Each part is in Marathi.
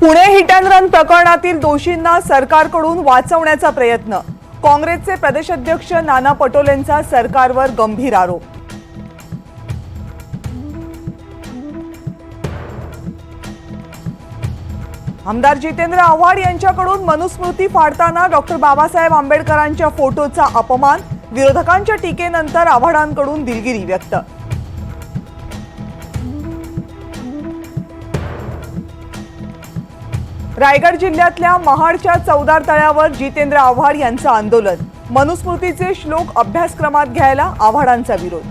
पुणे हिट अँड रन प्रकरणातील दोषींना सरकारकडून वाचवण्याचा प्रयत्न. काँग्रेसचे प्रदेशाध्यक्ष नाना पटोलेंचा सरकारवर गंभीर आरोप. आमदार जितेंद्र आव्हाड यांच्याकडून मनुस्मृती फाडताना डॉक्टर बाबासाहेब आंबेडकरांच्या फोटोचा अपमान. विरोधकांच्या टीकेनंतर आव्हाडांकडून दिलगिरी व्यक्त. रायगड जिल्ह्यातल्या महाडच्या चौदार तळ्यावर जितेंद्र आव्हाड यांचं आंदोलन. मनुस्मृतीचे श्लोक अभ्यासक्रमात घ्यायला आव्हाडांचा विरोध.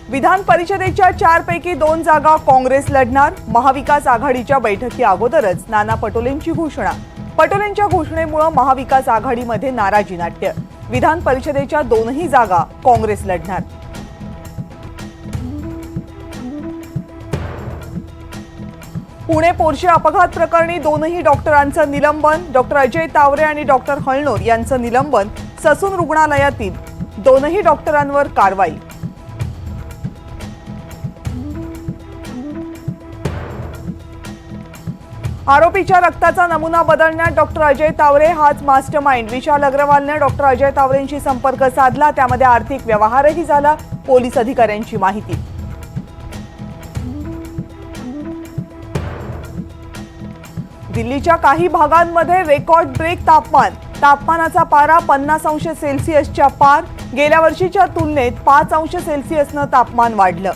विधान परिषदेच्या 4 पैकी 2 जागा काँग्रेस लढणार. महाविकास आघाडीच्या बैठकी अगोदरच नाना पटोलेंची घोषणा. पटोलेंच्या घोषणेमुळे महाविकास आघाडीमध्ये नाराजी नाट्य. विधान परिषदेच्या 2ही जागा काँग्रेस लढणार. पुणे पोर्शे अपघात प्रकरणी 2ही डॉक्टरांचं निलंबन. डॉक्टर अजय तावरे आणि डॉक्टर हळनोर यांचं निलंबन. ससून रुग्णालयातील 2ही डॉक्टरांवर कारवाई. आरोपीच्या रक्ताचा नमुना बदलण्यात डॉक्टर अजय तावरे हाच मास्टरमाइंड. विशाल अग्रवालने डॉक्टर अजय तावरेंशी संपर्क साधला. त्यामध्ये आर्थिक व्यवहारही झाला. पोलीस अधिकाऱ्यांची माहिती. दिल्लीच्या काही भागांमध्ये रेकॉर्ड ब्रेक तापमान. तापमानाचा पारा 50 अंश सेल्सिअसच्या पार. गेल्या वर्षीच्या तुलनेत 5 अंश सेल्सिअसनं तापमान वाढलं.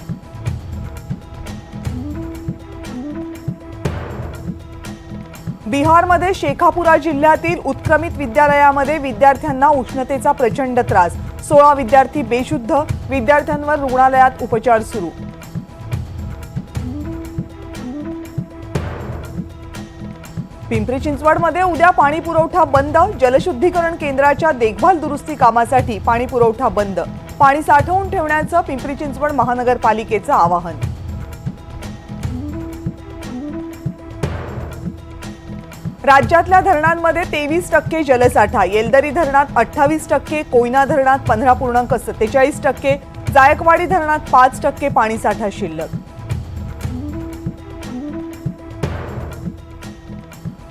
बिहारमध्ये शेखापुरा जिल्ह्यातील उत्क्रमित विद्यालयामध्ये विद्यार्थ्यांना उष्णतेचा प्रचंड त्रास. 16 विद्यार्थी बेशुद्ध. विद्यार्थ्यांवर रुग्णालयात उपचार सुरू. पिंपरी चिंचवडमध्ये उद्या पाणी पुरवठा बंद. जलशुद्धीकरण केंद्राच्या देखभाल दुरुस्ती कामासाठी पाणी पुरवठा बंद. पाणी साठवून ठेवण्याचं पिंपरी चिंचवड महानगरपालिकेचं आवाहन. राज्यातल्या धरणांमध्ये 23% जलसाठा. येलदरी धरणात 28%, कोयना धरणात 15.47%, जायकवाडी धरणात 5% पाणीसाठा शिल्लक.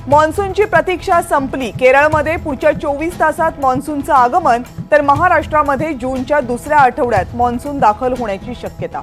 मान्सूनची प्रतीक्षा संपली. केरळमध्ये पुढच्या 24 तासात मान्सूनचं आगमन, तर महाराष्ट्रामध्ये जूनच्या दुसऱ्या आठवड्यात मान्सून दाखल होण्याची शक्यता.